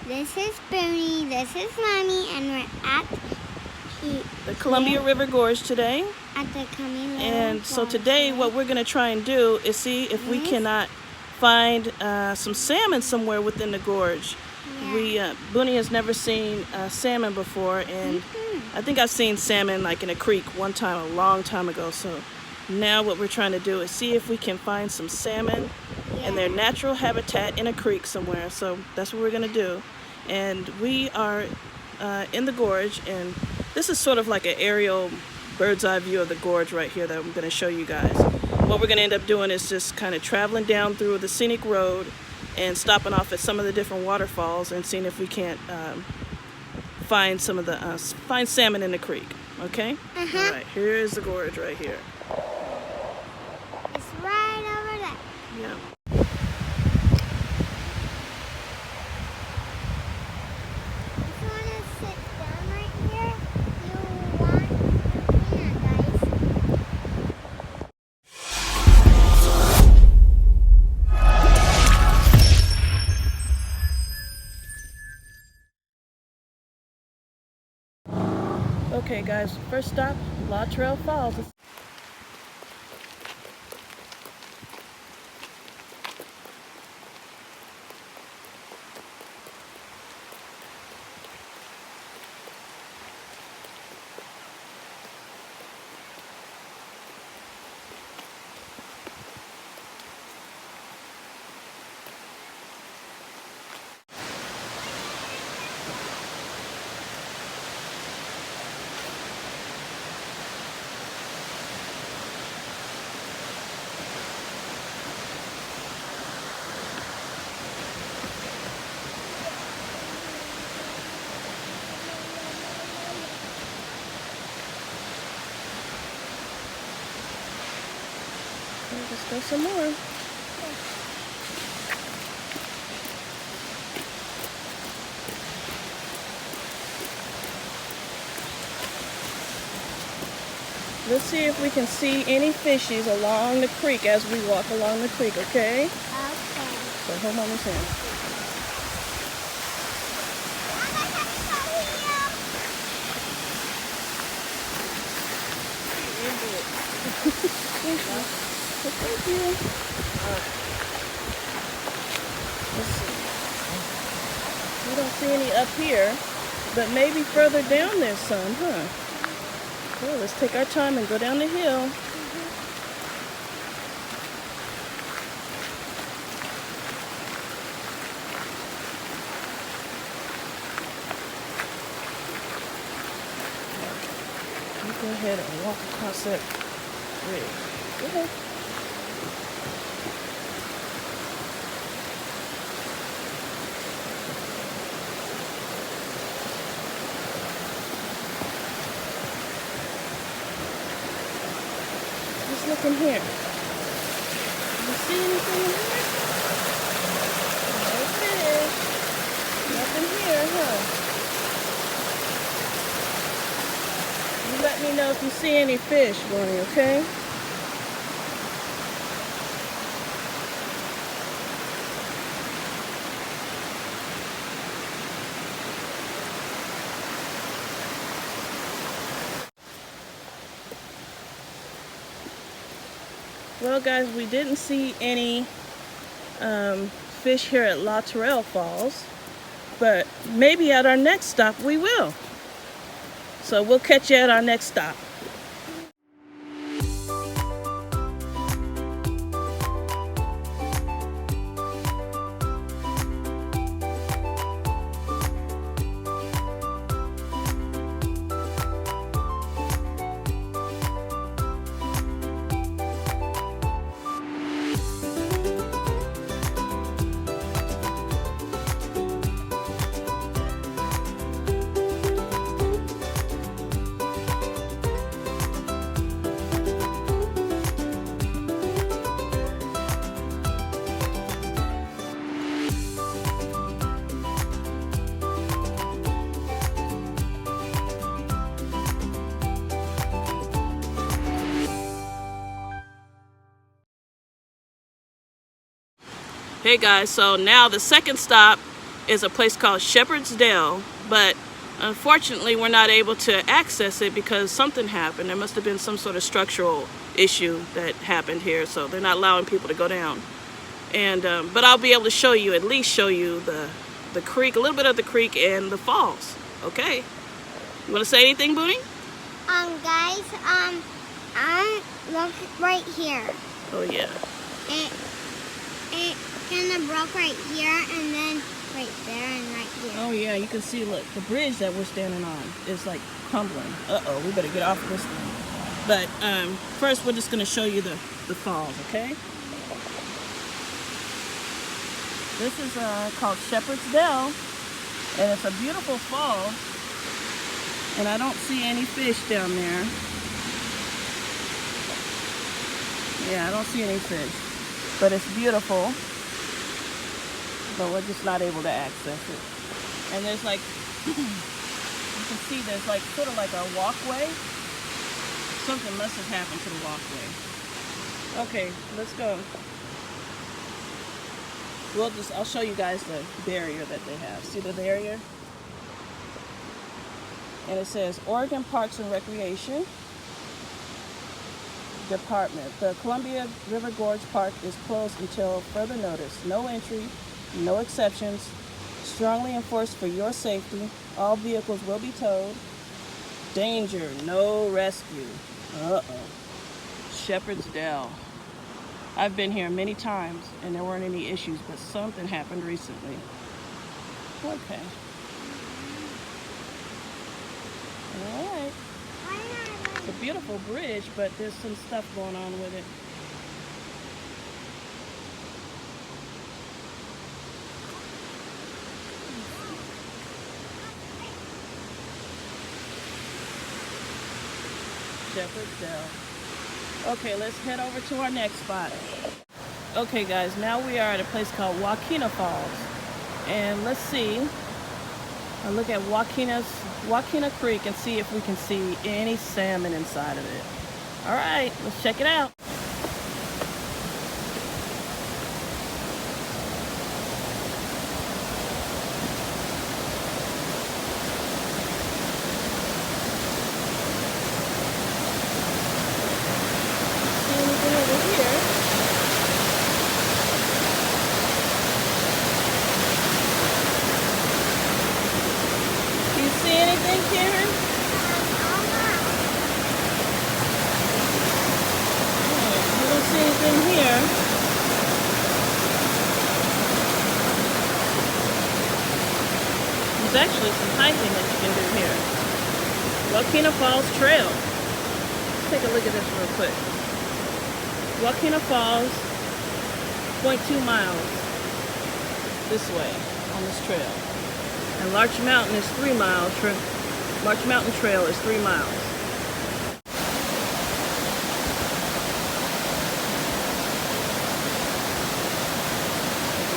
This is Booney, this is Mommy, and we're at the Columbia River Gorge today. At the Columbia River And so Gorge today what we're going to try and do is see if we cannot find some salmon somewhere within the gorge. Yeah. Booney has never seen salmon before, and I think I've seen salmon like in a creek one time a long time ago. So now what we're trying to do is see if we can find some salmon in their natural habitat in a creek somewhere. So that's what we're going to do. And we are in the gorge, and this is sort of like an aerial bird's eye view of the gorge right here that I'm going to show you guys. What we're going to end up doing is just kind of traveling down through the scenic road and stopping off at some of the different waterfalls and seeing if we can't find some of the find salmon in the creek. Okay? All right, here is the gorge right here. It's right over there. Yeah. Okay guys, first stop, Horsetail Falls. Let's go some more. Let's see if we can see any fishies along the creek as we walk along the creek, okay? Okay. So hold on this hand. Thank you. Let's see. We don't see any up here, but maybe further down there's some, huh? Well, let's take our time and go down the hill. Go ahead and walk across that bridge. Go ahead. Let's look in here. Do you see anything in here? No fish. Nothing here, huh? You let me know if you see any fish, Bonnie, okay? Well, guys, we didn't see any fish here at Horsetail Falls, but maybe at our next stop we will. So we'll catch you at our next stop. Hey guys, so now the second stop is a place called Shepherd's Dell, but unfortunately we're not able to access it because something happened. There must have been some sort of structural issue that happened here, so they're not allowing people to go down. And but I'll be able to show you, at least show you the creek, a little bit of the creek and the falls. Okay. You want to say anything, Booney? Guys, look right here. Oh yeah. It kind of broke right here and then right there and right here. Oh yeah, you can see, look, the bridge that we're standing on is like crumbling. Uh-oh, we better get off of this thing. But first we're just going to show you the falls, okay? This is called Shepherd's Dell, and it's a beautiful fall, and I don't see any fish down there. Yeah, I don't see any fish, but it's beautiful, but we're just not able to access it. And there's like, you can see there's like sort of like a walkway. Something must have happened to the walkway. Okay, let's go. I'll show you guys the barrier that they have. See the barrier? And it says Oregon Parks and Recreation Department. The Columbia River Gorge Park is closed until further notice. No entry, no exceptions. Strongly enforced for your safety. All vehicles will be towed. Danger, no rescue. Uh-oh. Shepherd's Dell. I've been here many times and there weren't any issues, but something happened recently. Okay. Alright. It's a beautiful bridge, but there's some stuff going on with it. Shepherd's Dell. Okay, let's head over to our next spot. Okay guys, now we are at a place called Waukena Falls. And let's see, I'll look at Waukena Creek and see if we can see any salmon inside of it. Alright, let's check it out. See anything, Kieran? I don't see anything here. There's actually some hiking that you can do here. Waukena Falls Trail. Let's take a look at this real quick. Waukena Falls, 0.2 miles this way on this trail. And Larch Mountain is 3 miles. Larch Mountain Trail is 3 miles.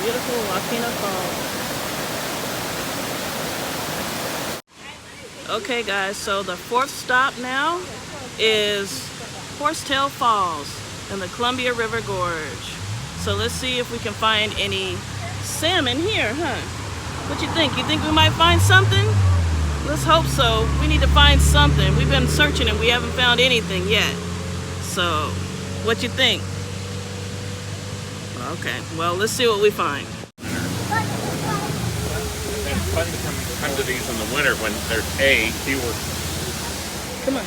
Beautiful Waukena Falls. Okay guys, so the fourth stop now is Horsetail Falls in the Columbia River Gorge. So let's see if we can find any salmon here, huh? What you think? You think we might find something? Let's hope so. We need to find something. We've been searching and we haven't found anything yet. So, what you think? Okay, well, let's see what we find. It's fun to come to these in the winter when there's fewer. Come on,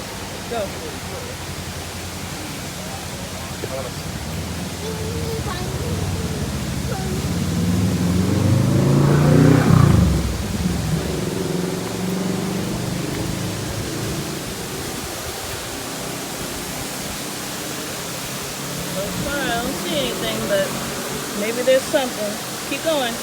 go. I don't see anything, but maybe there's something. Keep going.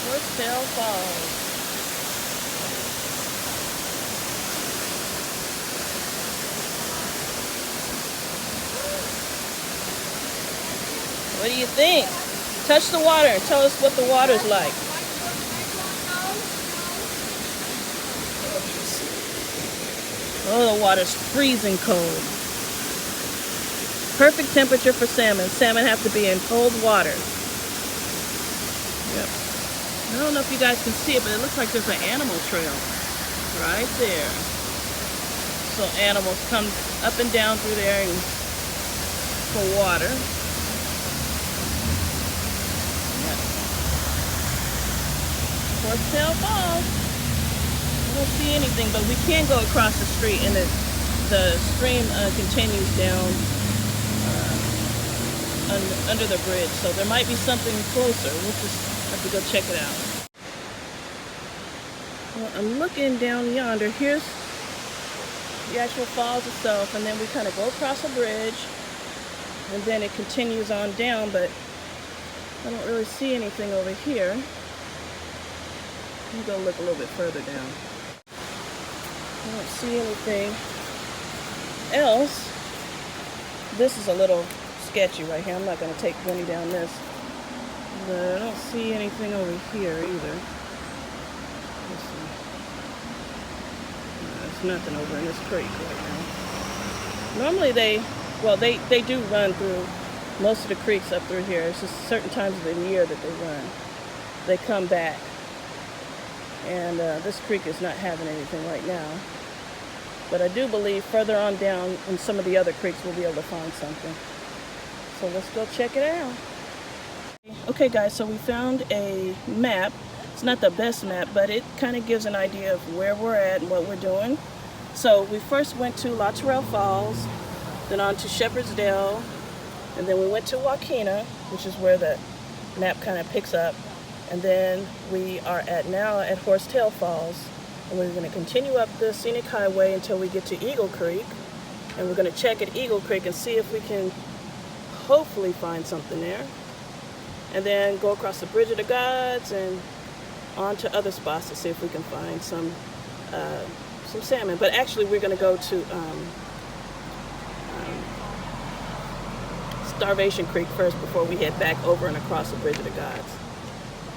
Horsetail Falls. What do you think? Touch the water and tell us what the water's like. Oh, the water's freezing cold. Perfect temperature for salmon. Salmon have to be in cold water. Yep. I don't know if you guys can see it, but it looks like there's an animal trail right there. So animals come up and down through there and for water. Yep. Horsetail Falls. I don't see anything, but we can go across the street, and the stream continues down under the bridge. So there might be something closer. We'll just have to go check it out. Well, I'm looking down yonder. Here's the actual falls itself, and then we kind of go across a bridge, and then it continues on down, but I don't really see anything over here. Let me go look a little bit further down. I don't see anything else. This is a little sketchy right here. I'm not going to take Winnie down this, but I don't see anything over here either. Let's see. There's nothing over in this creek right now. Normally they do run through most of the creeks up through here. It's just certain times of the year that they run. They come back. And this creek is not having anything right now. But I do believe further on down in some of the other creeks we'll be able to find something. So let's go check it out. Okay guys, so we found a map. It's not the best map, but it kind of gives an idea of where we're at and what we're doing. So we first went to Horsetail Falls, then on to Shepherd's Dell, and then we went to Wakena, which is where the map kind of picks up. And then we are now at Horsetail Falls, and we're going to continue up the scenic highway until we get to Eagle Creek, and we're going to check at Eagle Creek and see if we can hopefully find something there, and then go across the Bridge of the Gods and on to other spots to see if we can find some salmon. But actually we're going to go to Starvation Creek first before we head back over and across the Bridge of the Gods.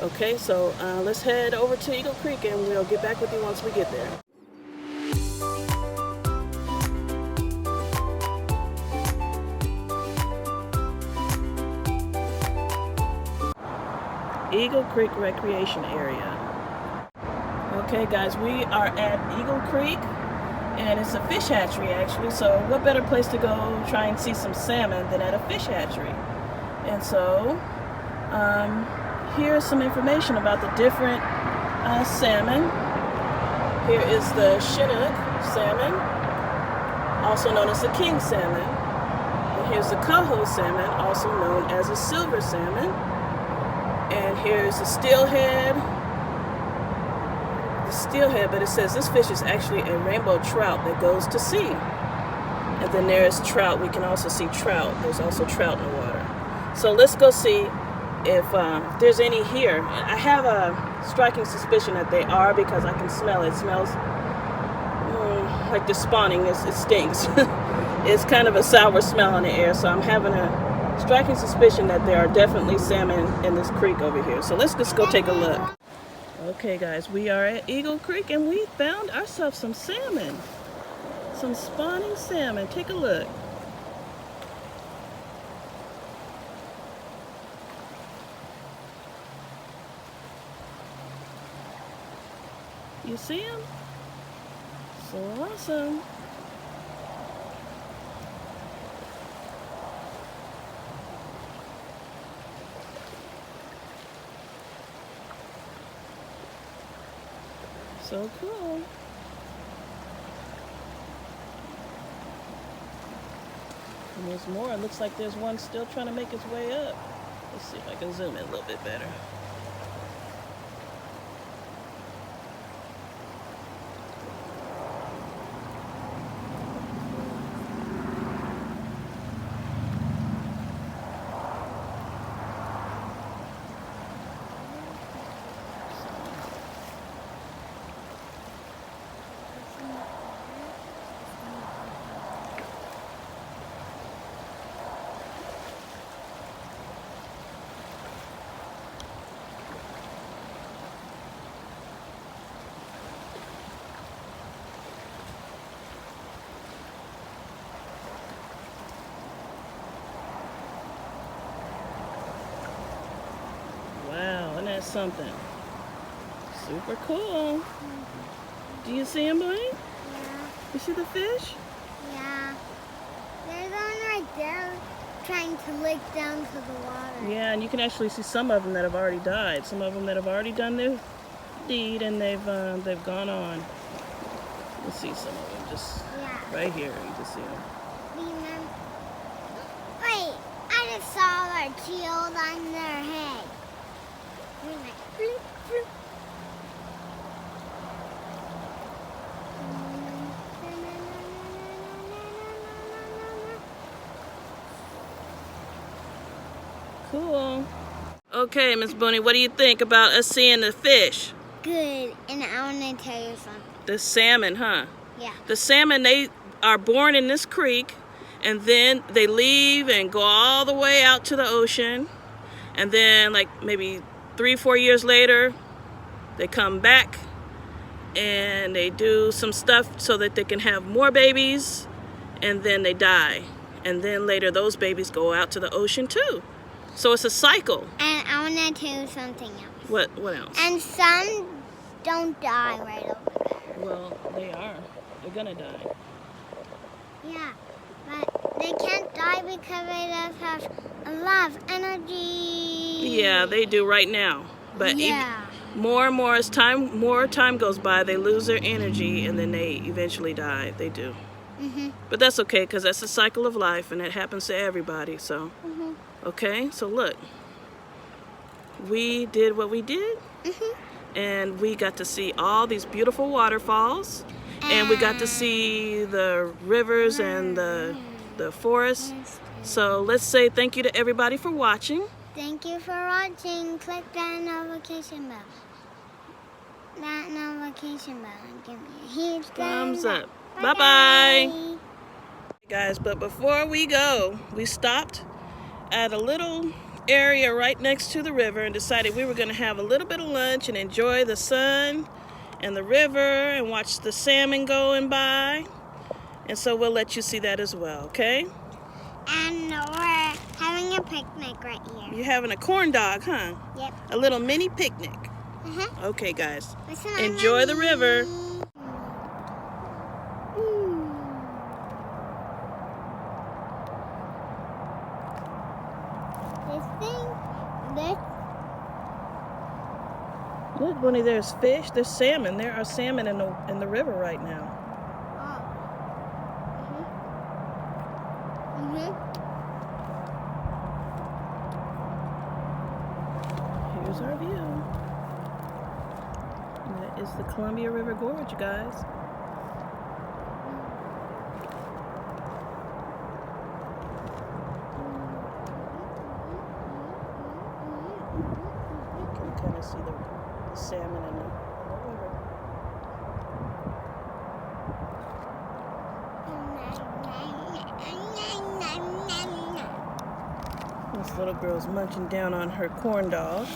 Okay, so let's head over to Eagle Creek and we'll get back with you once we get there. Eagle Creek Recreation Area. Okay guys, we are at Eagle Creek, and it's a fish hatchery actually, so what better place to go try and see some salmon than at a fish hatchery. And so here's some information about the different salmon. Here is the Chinook salmon, also known as the king salmon. And here's the coho salmon, also known as a silver salmon. And here's the steelhead. But it says this fish is actually a rainbow trout that goes to sea. And then there's trout. We can also see trout. There's also trout in the water. So let's go see if there's any here. I have a striking suspicion that they are because I can smell it. It smells like the spawning. It stinks. It's kind of a sour smell in the air, so I'm having a striking suspicion that there are definitely salmon in this creek over here. So let's just go take a look. Okay guys, we are at Eagle Creek and we found ourselves some salmon. Some spawning salmon. Take a look. You see them? So awesome. So cool. And there's more. It looks like there's one still trying to make its way up. Let's see if I can zoom in a little bit better. something. Super cool. Do you see him, Bunny? Yeah. You see the fish? Yeah. There's one right there trying to lick down to the water. Yeah, and you can actually see some of them that have already died. Some of them that have already done their deed and they've gone on. You'll see some of them just right here. You can see them. Wait, I just saw their shield on their head. We're like, bloop, bloop. Cool. Okay, Miss Bunny, what do you think about us seeing the fish? Good, and I want to tell you something. The salmon, huh? Yeah. The salmon, they are born in this creek, and then they leave and go all the way out to the ocean. And then, like, maybe 3-4 years later, they come back and they do some stuff so that they can have more babies, and then they die. And then later, those babies go out to the ocean, too. So it's a cycle. And I want to tell you something else. What else? And some don't die right over there. Well, they are. They're gonna die. Yeah, but they can't die because they just have a lot of energy. Yeah, they do right now. But more and more as more time goes by, they lose their energy and then they eventually die. They do. But that's okay, because that's the cycle of life and it happens to everybody. So, okay, so look, we did what we did, and we got to see all these beautiful waterfalls, and we got to see the rivers and the forests. So let's say thank you to everybody for watching. Thank you for watching. Click that notification bell. That notification bell and give me a huge Thumbs up. Bye-bye. Bye-bye. Guys, but before we go, we stopped at a little area right next to the river and decided we were going to have a little bit of lunch and enjoy the sun and the river and watch the salmon going by. And so we'll let you see that as well, okay? And we're having a picnic right here. You're having a corn dog, huh? Yep. A little mini picnic. Okay, guys. Listen, Enjoy the river. Look, Bunny, there's fish, there's salmon. There are salmon in the river right now. Here's our view. And that is the Columbia River Gorge, guys. You can kind of see the salmon in the river. This little girl's munching down on her corn dog.